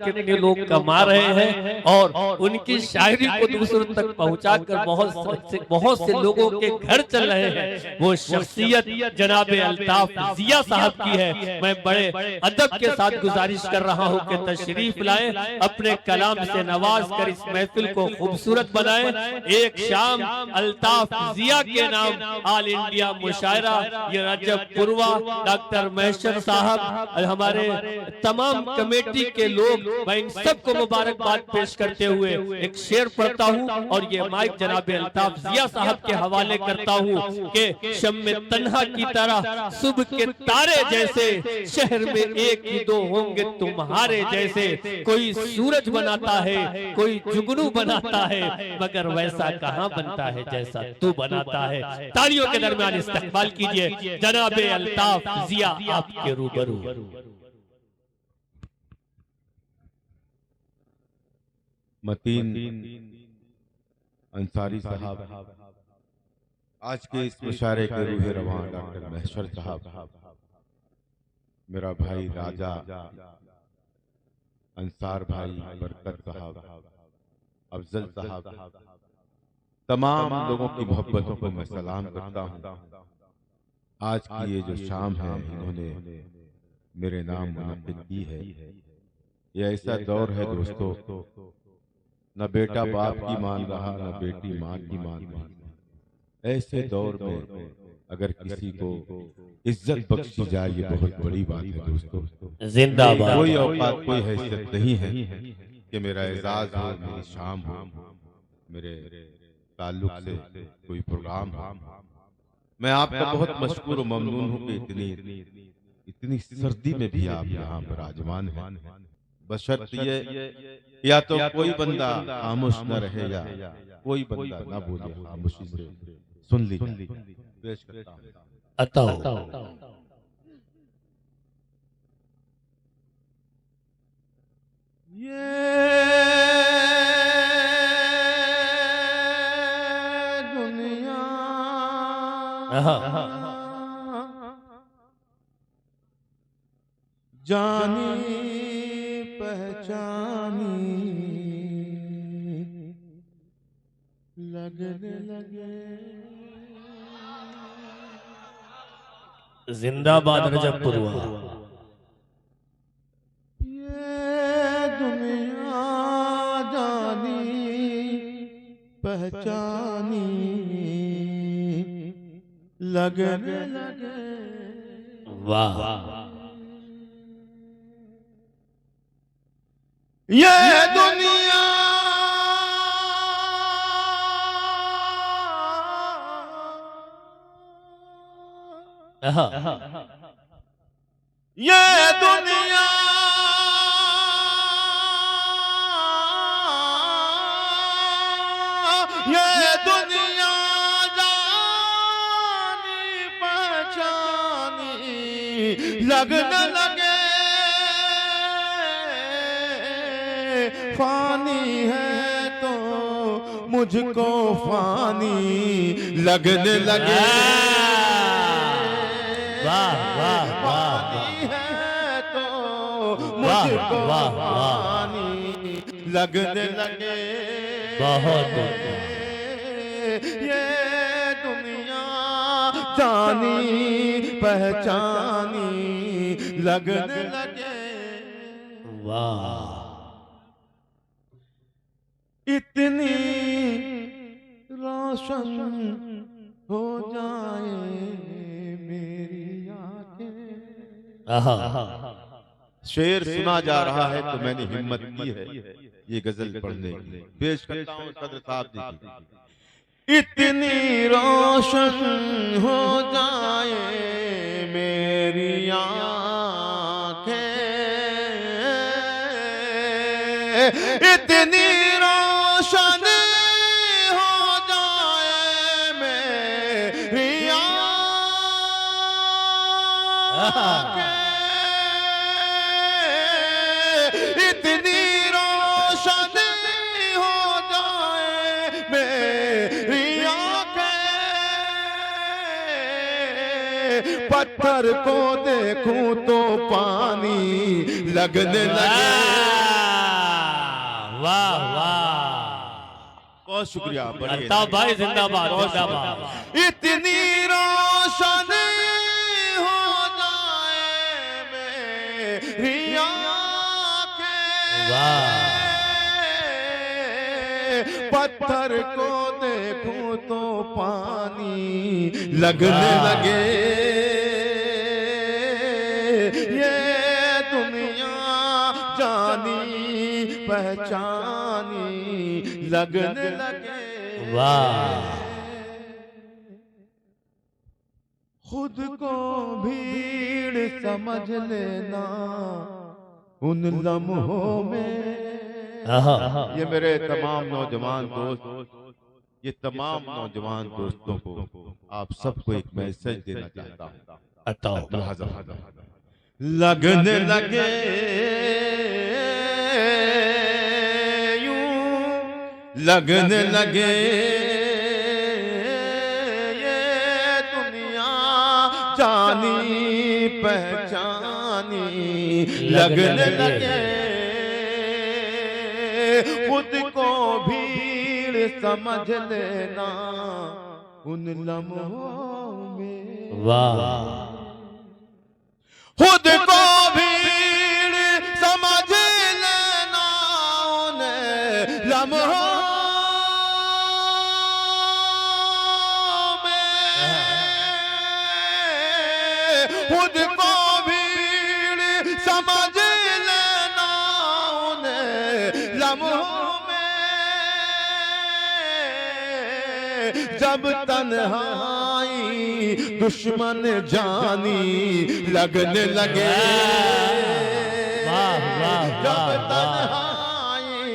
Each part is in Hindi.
कितने लोग कमा रहे हैं और उनकी शायरी को दूसरों तक पहुंचाकर बहुत से लोगों के घर चल रहे हैं। वो शख्सियत जनाब अल्ताफ जिया साहब की है। मैं बड़े अदब के साथ गुजारिश कर रहा हूं कि तशरीफ लाए, अपने कलाम से नवाज कर इस महफिल को खूबसूरत बनाए। एक शाम अल्ताफ जिया के नाम ऑल इंडिया मुशायरा, ये रजब पुरवा, डॉक्टर महशर साहब, हमारे तमाम कमेटी के लोग, मैं इन सबको मुबारकबाद पेश करते हुए एक शेर पढ़ता हूँ और ये माइक जनाब अल्ताफ जिया साहब के हवाले करता हूँ कि शम्मे तन्हा की तरह सुबह के तारे जैसे शहर में एक ही दो होंगे तुम्हारे जैसे। कोई सूरज बनाता है, कोई जुगनू बनाता है, मगर वैसा कहाँ बनता है जैसा तू बनाता है। तालियों के दरमियान इस्तकबाल कीजिए जनाब अल्ताफ जिया आपके रूबरू। मतीन अंसारी साहब, आज के इस मुशायरे के रूह रवां डॉक्टर महशर साहब, मेरा भाई राजा अंसार भाई, बरकत साहब, अफजल साहब, तमाम लोगों की मोहब्बतों को मैं सलाम करता हूँ। आज की ये जो शाम है इन्होंने मेरे नाम मुनक्किद की है। ये ऐसा दौर है दोस्तों, न बेटा बाप की मान रहा, न बेटी माँ की मान रही। ऐसे दौर में अगर किसी को इज्जत बख्शी जाए ये बहुत बड़ी बात है दोस्तों। जिंदाबाद। कोई औकात कोई हैसियत नहीं है कि मेरा एजाज हो, मेरी शाम हो, मेरे ताल्लुक से कोई प्रोग्राम हो। मैं आपका बहुत मशकूर और ममनून हूँ कि इतनी सर्दी में भी आप यहाँ विराजमान हैं। बशर्त ये या तो कोई बंदा खामोश न रहे या कोई बंदा न बोले, खामोशी से सुन लीजिए। पेश करता हूं। ये दुनिया जानी पहचानी लगने लगे। जिंदाबाद रजब पुरवा। ये दुनिया जानी पहचानी लगने लगे। वाह। ये दुनिया ये दुनिया ये दुनिया जानी पहचानी लगने लगे। फानी है तो मुझको फानी लगने लगे। वाह वाह वाह। फानी है तो मुझको फानी लगने लगे। बहुत ये दुनिया जानी पहचानी लगने लगे। वाह। इतनी रोशन हो जाए मेरी आंखें। शेर सुना जा रहा है तो मैंने हिम्मत की है ये गजल पढ़ने की। पेश करता हूं सदर साहब जी की। इतनी रोशन हो जाए मेरी आंखें, इतनी रोशन हो जाए मेरी आंखें, इतनी रोशन हो जाए मेरी आंखें, पत्थर को देखूं तो पानी लगने लगे। बहुत शुक्रिया। अल्ताफ भाई जिंदाबाद जिंदाबाद। इतनी रोशन हो जाए मेरी आंखें, पत्थर को देखूं तो पानी लगने लगे, ये दुनिया जानी पहचानी लगने लगे। वाह। खुद को भीड़ समझ लेना उन लम्हों में। ये मेरे तमाम नौजवान दोस्त, ये तमाम नौजवान दोस्तों को आप सबको एक मैसेज देना चाहता हूँ। लगने लगे यूं लगने लगे, ये दुनिया जानी पहचानी लगने लगे। खुद को भीड़ समझ लेना उन लम्हों में। वाह। खुद को भीड़ समझ लेना उन लम्हों में। खुद को भीड़ समझ लेना उन लम्हों में। जब तन्हाई दुश्मन जानी लगने लगे, जब तन्हाई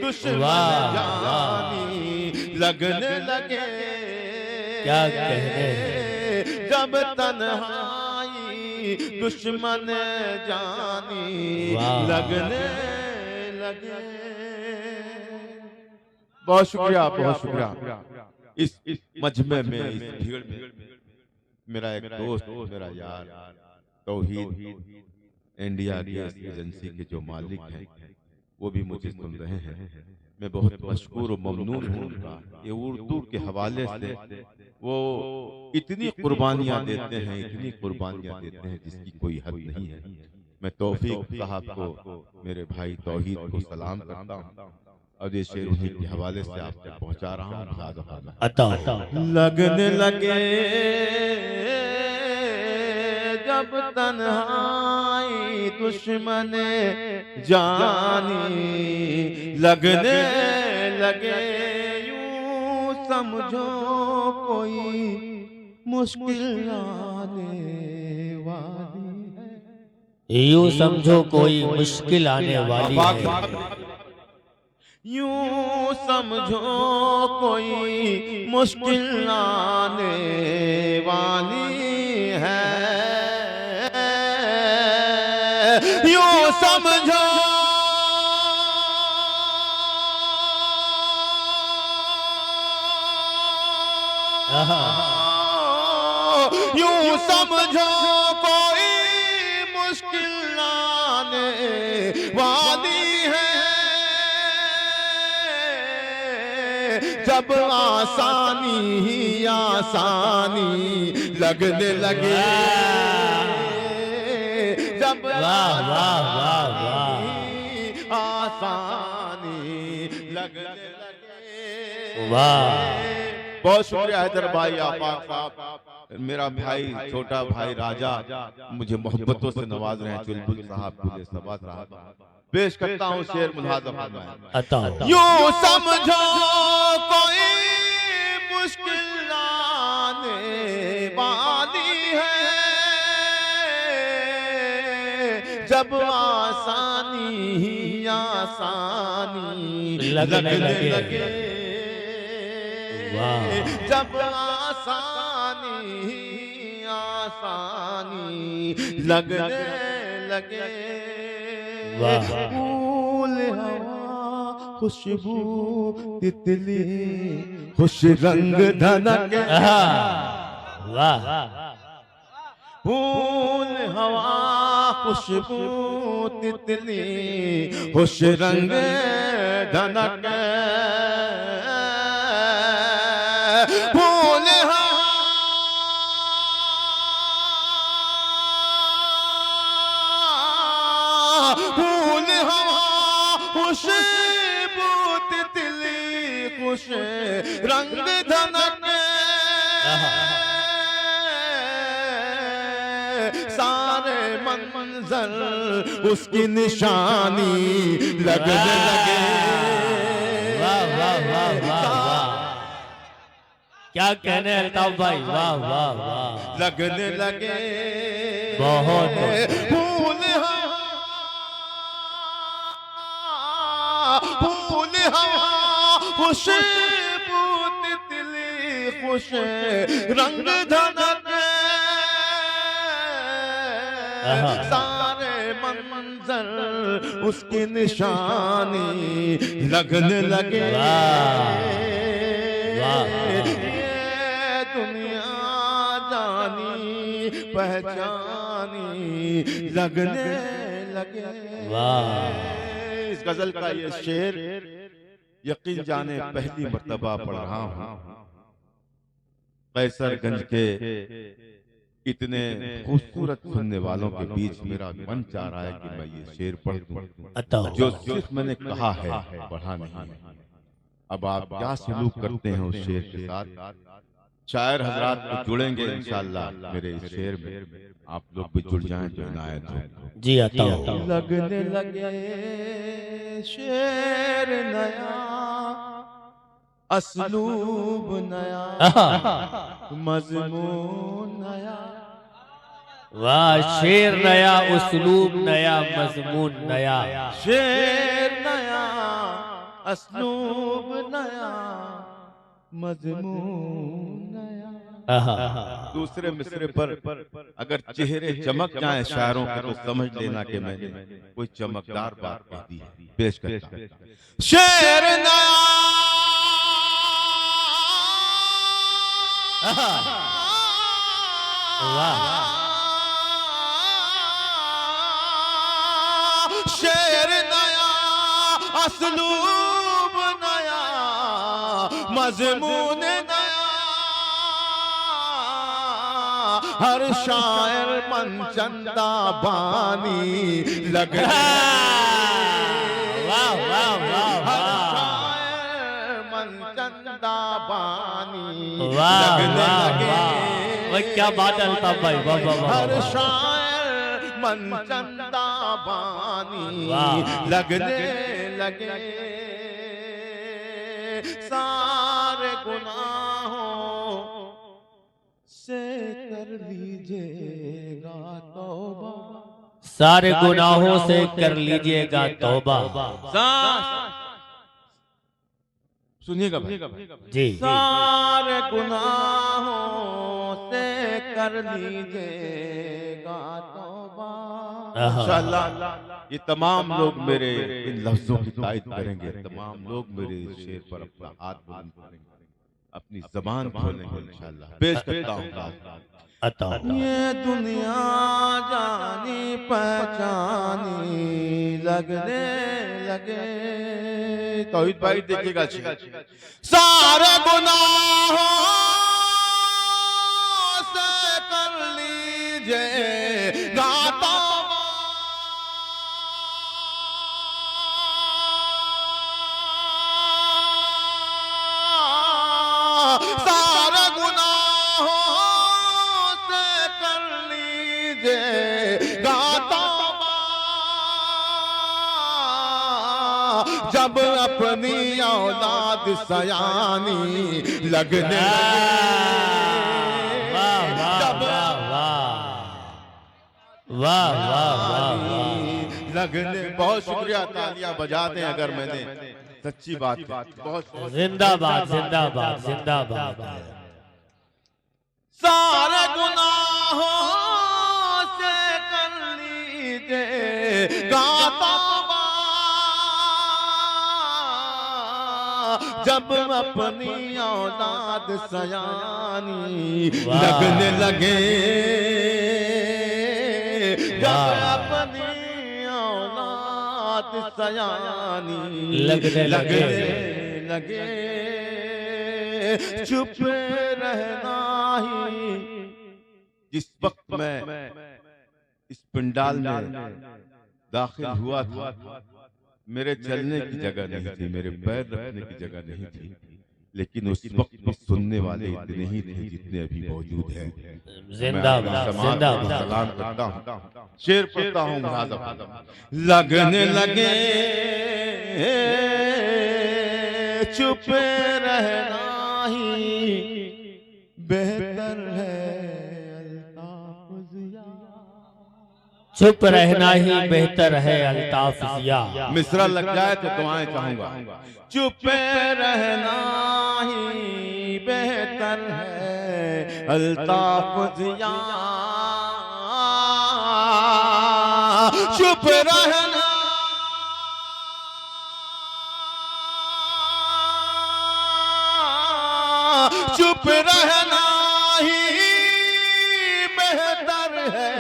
दुश्मन जानी लगने लगे। क्या कहने, जब तन्हाई दुश्मन जानी लगने लगे। बहुत शुक्रिया, बहुत शुक्रिया। इस मजमे में, इस भीड़ में मेरा एक दोस्त, मेरा यार तौहीद, इंडिया गैस एजेंसी के जो मालिक हैं, वो भी मुझे सुन रहे हैं। मैं बहुत मशकूर और ममनून हूँ उनका। ये उर्दू के हवाले से वो इतनी कुर्बानियाँ देते हैं, इतनी कुर्बानियाँ देते हैं जिसकी कोई हद नहीं है। मैं तौफीक साहब को, मेरे भाई तौहीद को सलाम करता हूँ और ये शेर उन्हीं के हवाले से आप तक पहुँचा रहा हूँ। लगने लगे जब तन्हाई दुश्मन जानी लगने लगे, यूं समझो कोई मुश्किल आने वाली है। यूं समझो कोई मुश्किल आने वाली है। यूं समझो कोई मुश्किल आने वाली है। यूं समझो यूं समझो कोई मुश्किल आने वाली है। जब आसानी ही आसानी लगने लगे, जब आसानी लगने लगे। वाह। बहुत शुक्रिया हैदर भाई आफाक साहब, मेरा भाई, छोटा भाई राजा मुझे मोहब्बतों से नवाज रहे हैं। चुलबुल साहब मुझे सबात रहा। पेश करता हूँ शेर मुलाज़ा फरमाएं। यूं समझो कोई मुश्किल आने वाली है। जब आसानी ही आसानी लगने लगे, जब आसानी ही आसानी लगने लगे। फूल हवा खुशबू तितली खुश रंग धनक। वाह। फूल हवा खुशबू तितली खुश रंग धनक। खुशबू तितली खुश रंग धनके सारे मंजर उसकी निशानी लगने लगे। वाह वाह वाह वाह वाह, क्या कहने अल्ताफ भाई, वाह वाह वाह, लगने लगे बहुत फूल फूल खुशबू तितली खुश रंग धनक सारे मंजर उसकी निशानी लगने लगे। ये दुनिया जानी पहचानी लगने लगे। इस गजल का ये शेर यकीन जाने पहली मर्तबा पढ़ रहा हूं। कैसरगंज के इतने खूबसूरत सुनने वालों के बीच मेरा मन चाह रहा है कि मैं ये शेर पढ़ दूं, जो सिर्फ मैंने कहा है, पढ़ा नहीं है। अब आप क्या सलूक करते हैं उस शेर के साथ? शायर हजरात तो जुड़ेंगे इंशाअल्लाह मेरे इस शेर में, आप लोग भी जुड़ जाएं तो इनायत हो जी। आता लगने लगे शेर नया असलूब नया मजमून नया। वाह, शेर नया उसलूब नया मजमून नया। शेर नया असलूब नया मजमून नया। दूसरे मिसरे पर अगर चेहरे चमक जाएं शायरों के तो समझ लेना कि मैंने कोई चमकदार बात कह दी है। पेश करता हूं। शेर नया शेर नया असलूब नया मजमून नया। हर शायर मनचंदा बानी लगने। वाह वाह वाह हर वाह, शायर मनचंदा बानी वाह लगने वाह लगे। वाह, वह क्या बात है अल्ताफ भाई, वाह वाह वाह। हर शायर मनचंदा बानी वाह। लगने लगे। सारे गुनाहों से कर लीजिएगा तौबा। सारे गुनाहों से कर लीजिएगा तौबा। सुनिएगा जी। सारे गुनाहों से कर लीजिएगा तौबा। इंशाअल्लाह ये तमाम लोग मेरे इन लफ्जों की तायद करेंगे। तमाम लोग मेरे इस शेर पर अपना हाथ बुलंद करेंगे, अपनी जबान खोलेंगे इंशाअल्लाह। पेश करता हूँ। ये दुनिया जानी पहचानी लगने लगे। तौहीद भाई देखिएगा, सारे गुनाहों से कर लीजिएगा तौबा। सारे गुनाहों से कर लीजिएगा तौबा। जब अपनी औलाद सयानी लगने वाह वाह वाह वाह वाह, लगने। बहुत शुक्रिया, तालियां बजा दें अगर मैंने सच्ची बात की। बहुत जिंदाबाद जिंदाबाद जिंदाबाद। सारे गुनाहों से कर लीजिएगा तौबा। जब अपनी औलाद सयानी लगने लगे। जब अपनी औलाद सयानी लगने लगे। चुप रहना ही। जिस वक्त मैं इस पंडाल में दाखिल हुआ था मेरे चलने की जगह नहीं थी, मेरे पैर रखने की जगह नहीं थी, लेकिन उस वक्त भी सुनने वाले इतने ही थे जितने अभी मौजूद हैं। जिंदाबाद जिंदाबाद। सलाम करता हूँ, शेर पढ़ता हूँ मुहाज़ब। लगने लगे चुप रहना ही बेहतर है, चुप रहना ही बेहतर है अल्ताफ जिया। मिसरा लग जाए तो दुआएं चाहूंगा। चुप रहना ही बेहतर है अल्ताफ जिया, चुप रहना चुप रहना ही बेहतर है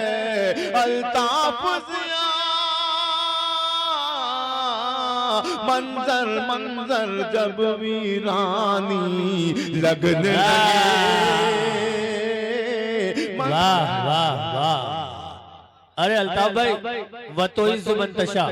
अल्ताफ जिया। मंजर मंजर जब वीरानी लगने लगे। वाह वाह वाह। अरे अल्ताफ भाई, वतोई जुमंतशा